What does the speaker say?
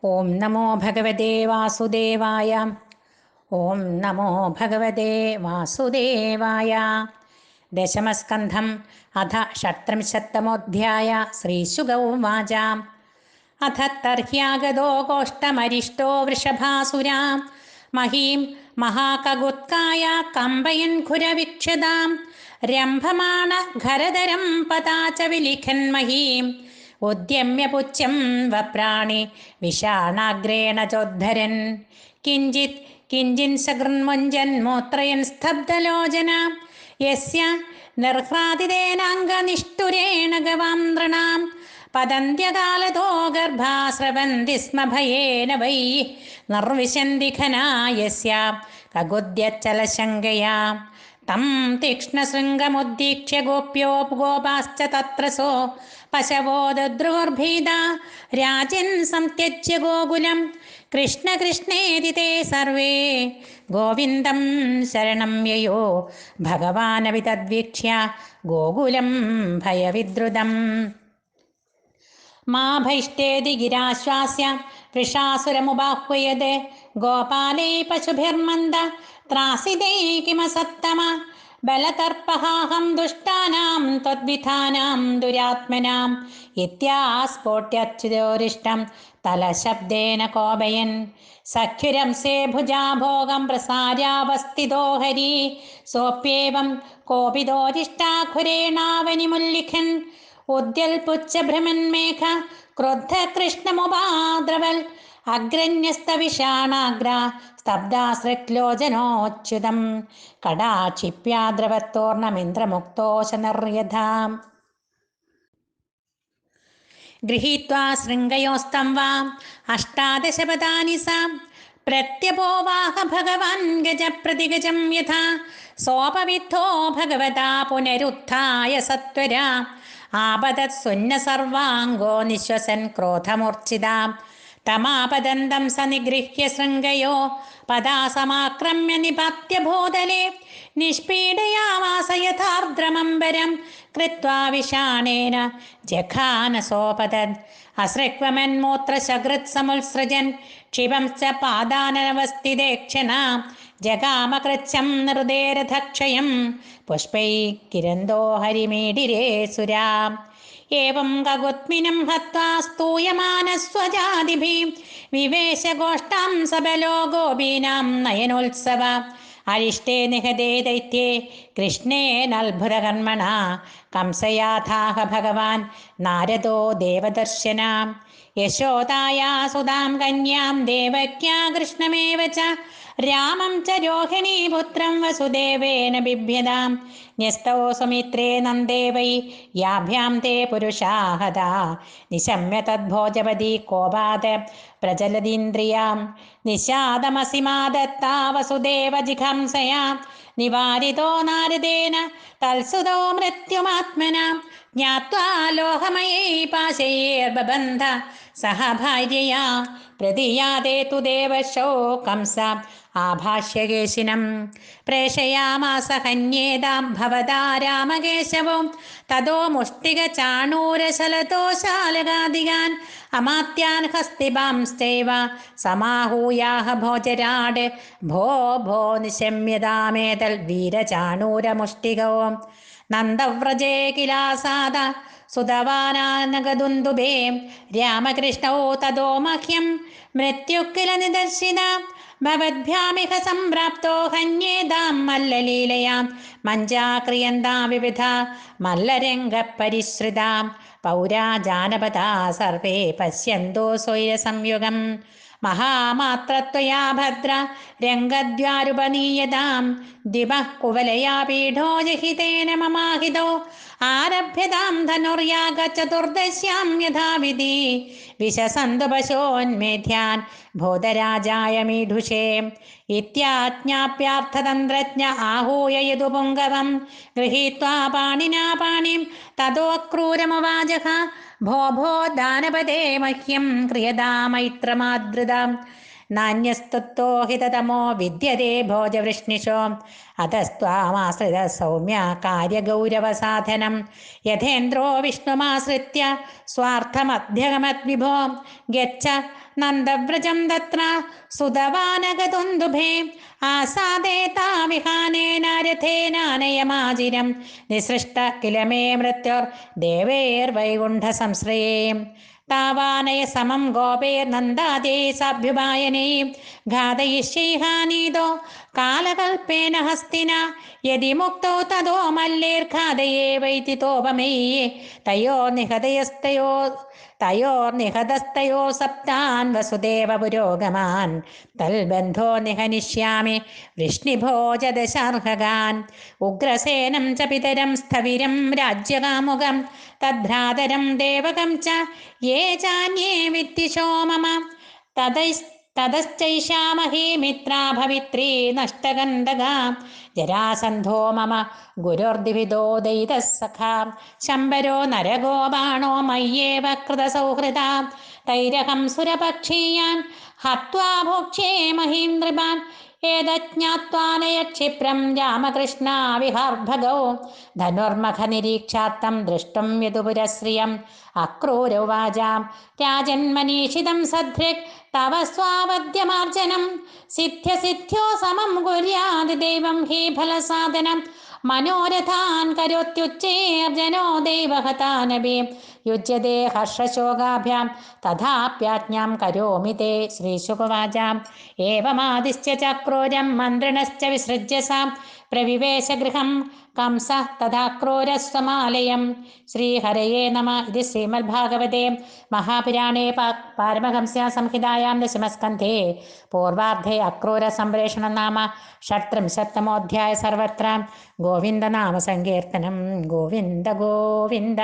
ഓം നമോ ഭഗവതേ വാസുദേവായ. ഓം നമോ ഭഗവതേ വാസുദേവായ. ദശമസ്കന്ധം അഥ ഷട്ത്രിംശത്തമോऽധ്യായ. ശ്രീശുക ഉവാച. അഥ തർഹ്യാഗതോ കോഷ്ടമരിഷ്ടോ വൃഷഭാസുരാ മഹീം മഹാകഗുത്കായ കമ്പയൻ ഖുരവിക്ഷതാം രംഭമാണ ഖരധരം പതാച വിലിഖൻ മഹീം ഉദ്യമ്യ പുച്ഛം വപ്രാണി വിഷാണാഗ്രേണ ചോദ്ധരൻ കിഞ്ചിത് കിഞ്ചിൻ സകൃന്മുഞ്ചൻ മോത്രയൻ സ്തബ്ധലോചന യസ്യ നിർഹ്രാദിതേനാംഗനിഷ്ഠുരേണ ഗവാന്ത്രണാം പതന്ത്യകാലതോ ഗർഭാസ്രവന്തി സ്മ ഭയേന വൈ നിർവിശന്തി ഖനായസ്യ കഗുദ്യച്ചലശങ്കയാ തം തീക്ഷ്ണശൃംഗമുദ്ദീക്ഷ്യ ഗോപ്യോ ഗോപാശ്ച തത്രസോ പശവോ ദദ്രുർഭീതാ രാജൻ സംത്യജ്യ ഗോകുലം കൃഷ്ണ കൃഷ്ണേതി തേ സർവേ ഗോവിന്ദം ശരണം യയോ ഭഗവാനപി തദ്വീക്ഷ്യ ഗോകുലം ഭയവിദ്രുതം മാ ഭൈഷ്ടേതി ഗിരാശ്വാസ്യ വൃഷാസുരമുപാഹ്വയത് ഗോപാലൈ പശുഭിർമന്ദ ത്രാസിതൈ കിമസത്തമ ബലതർപ്പഹാഹം ദുഷ്ടാനാം ത്വദ്വിധാനാം ദുരാത്മനാം ഇത്യാസ്ഫോട്യച്യുതോരിഷ്ടം തലശബ്ദേന കോപയൻ സഖ്യുരംസേ ഭുജാഭോഗം പ്രസാര്യാവസ്ഥിതോ ഹരി സോപ്യേവം കോപിതോരിഷ്ടാഖുരേണാവനിമുല്ലിഖൻ ഉദ്യൽപുച്ഛഭ്രമന്മേഘ ക്രുദ്ധ കൃഷ്ണമുപാദ്രവൽ അഗ്രന്യസ്തവിഷാണാഗ്ര സ്തബ്ധാസൃക്ലോചനോച്യുതം കടാക്ഷിപ്യാദ്രവത്തോർണമിന്ദ്രമുക്തോശനർയഥാം ഗൃഹീത്വാ ശൃംഗയോസ്തം വാ അഷ്ടാദശപദാനി സ പ്രത്യപോവാഹ ഭഗവാൻ ഗജപ്രതിഗജം യഥാ സോപവിദ്ധോ ഭഗവതാ പുനരുത്ഥായ സത്വരാ ആപതത് സുന്ന സർവാംഗോ നിശ്വസൻ ക്രോധമൂർച്ഛിതാ തമാപദന്തം സ നിഗൃഹ്യ ശൃംഗയോ പദാസമാക്രമ്യ നിപാത്യ ഭൂതലേ നിഷ്പീഡയാമാസ യഥാർദ്രമംബരം കൃത്വാ വിഷാണേന ജഘാനസോപതദ് അസൃക്വമന്മൂത്രശകൃത് സമുത്സൃജൻ ക്ഷിപം ച പാദാനവസ്ഥിതേക്ഷണാ ജഗാമകൃച്ഛം നിർദേരഥക്ഷയം പുഷ്പൈ കിരന്തോ ഹരിമീഡിരേ സുരാ ഏവം ഗഗുത്മിനം ഹത്വാ സ്തൂയമാനസ്വജാതിഭിः വിവേശഗോഷ്ഠാം സബലോ ഗോപീനാം നയനോത്സവ അരിഷ്ടേ നിഹതേ ദൈത്യേ കൃഷ്ണേനത്ഭുതകർമ്മണ കംസയാഥാഹ ഭഗവാൻ നാരദോ ദേവദർശനാം യശോദായാ സുതാം കന്യാം ദേവക്യാ കൃഷ്ണമേവ ച രാമം ച രോഹിണീപുത്രം വസുദേവേന ബിഭ്യതാം ന്യസ്തോ സുമിത്രേ നന്ദേ വൈ യാഭ്യാം തേ പുരുഷാഹതാ നിശമ്യ തദ്ഭോജപതി കോപാത് പ്രചലതീന്ദ്രിയാം നിശാദമസിമാദത്താ വസുദേവ ജിഘംസയാ നിവാരിതോ നാരദേന തൽസുതോ മൃത്യുമാത്മന ജ്ഞാത്വാ ലോഹമയൈ പാശൈർബബന്ധ സഹ ഭാര്യയാ പ്രതിയാതേ തു ദേവശോ കംസ ആഭാഷ്യകേശിനം പ്രേഷയാമാസ ഹന്യേതാം ഭവതാ രാമകേശവോ തതോ മുഷ്ടിക ചാണൂരശലതോ ശാലകാദികാൻ അമാത്യാൻ ഹസ്തിഭാംസ്തൈവ സമാഹൂയാഹ ഭോജരാട് ഭോ ഭോ നിശമ്യതാമേതൽ വീരചാണൂരമുഷ്ടികോ നന്ദവ്രജേ കിലാസാദ സുതവാനാനഗദുന്ദുഭേ രാമകൃഷ്ണോ തതോ മഹ്യം മൃത്യുക്കില നിദർശിത ഭവദ്ഭ്യാമിഹ സംപ്രാപ്തോ ഹന്യേതാം മല്ലലീലയാം മഞ്ജാക്രിയന്താം വിവിധ മല്ലരംഗപരിശ്രിതാം പൗരാ ജാനപദാ സർവേ പശ്യന്തോ സ്വൈരസംയുഗം മഹാമാത്രത്വയാ ഭദ്ര രംഗദ്വാരുപനീയതാം ദിവഃ കുവലയാ പീഠോ ജഹിതേന മമാഹിതോ ആരഭ്യതാം ധനുർയാഗ ചതുർദശ്യാം യഥാവിധി വിശസന്തു പശോന്മേധ്യാൻ ഭൂതരാജായ മീഢുഷേ ഇത്യാജ്ഞാപ്യാർത്ഥതന്ത്രജ്ഞ ആഹൂയ യദുപുംഗവം ഗൃഹീത്വാ പാണിനാ പാണിം തതോ ക്രൂരമുവാചഃ ഭോ ഭോ ദാനപദേ മഹ്യം ക്രിയതാ മൈത്രമാദൃതം നാന്യസ്തുतो ഹിതതമോ വിദ്യതേ ഭോജവൃഷ്ണിഷോ അതസ്ത്വാമാശ്രിത സൗമ്യ കാര്യഗൗരവസാധനം യഥേന്ദ്രോ വിഷ്ണുമാശ്രിത്യ സ്വാർത്ഥമധ്യഗമദ്വിഭോ ഗച്ഛ നന്ദവ്രജം തത്ര സുതവാനഗതുന്ദുഭേ ആസാദേ താവിഹാനേന രഥേനാനയമാചിരം നിസൃഷ്ട കില മേ മൃത്യോർ ദേവേർവൈകുണ്ഠ സംശ്രയേ താവാനയ സമം ഗോപേർനന്ദാദേ സാഭ്യുപായനേ ഘാതയിഷ്യൈഹാനീതോ കാലകൽപ്പേന ഹസ്തിന യദി മുക്തോ തതോ മല്ലേർഘാതയേ വൈതിതോപമേയേ തയോർനിഹതസ്തയോ സപ്താൻ വസുദേവ പുരോഗമാൻ തൽബന്ധോ നിഹനിഷ്യാമി വൃഷ്ണിഭോജദശാർഹകാൻ ഉഗ്രസേനം ച പിതരം സ്ഥവിരം രാജ്യകാമുകം തദ്ഭ്രാതരം ദേവകം ച യേ ചാന്യേ വിദ്ദിശോ മമ തതശ്ചൈഷാമഹീ മിത്രാ ഭവിത്രീ നഷ്ടകന്ദകാ ജരാസന്ധോ മമ ഗുരുർദിവിദോ ദയിതഃ സഖാ ശംബരോ നരകോ ബാണോ മയ്യേവ കൃതസൗഹൃദാ തൈരഹം സുരപക്ഷീയാൻ ഹത്വാ ഭോക്ഷ്യേ മഹീന്ദ്രിമാൻ ഏതജ്ഞാത്വാനയക്ഷിപ്രം രാമകൃഷ്ണാ വിഹർഭഗോ ധനുർമഖനിരീക്ഷാത്തം ദൃഷ്ടം യദുപുരശ്രിയം അക്രൂരവാചാം രാജന്മനീഷിതം സദൃക് തവ സ്വാവദ്യമാർജനം സിദ്ധ്യോ സമം കുര്യാദിദൈവം ഹി ഫലസാധനം മനോരഥാൻ കരോത്യുച്ചേർജനോ ദൈവഹതാനഭി യുജ്യതേ ഹർഷശോകാഭ്യാം തഥാപ്യാജ്ഞാം കരോമി തേ ശ്രീശുകവാചാം ഏവമാദിശ്യ ചക്രൂരം മന്ത്രിണശ്ച വിസൃജ്യ സാം പ്രവിവേശഗൃഹം കംസ തഥാക്രൂരസ്വമാലയം ശ്രീഹരയേ നമ. ഇത് ശ്രീമദ്ഭാഗവതേ മഹാപുരാണേ പാരമഹംസ്യാ സംഹിതായാം ദശമസ്കന്ധേ പൂർവാർദ്ധേ അക്രൂരസംപ്രേഷണം നാമ ഷട്ത്രിംശത്തമോऽധ്യായ. സർവത്ര ഗോവിന്ദനാമസങ്കീർത്തനം. ഗോവിന്ദ ഗോവിന്ദ.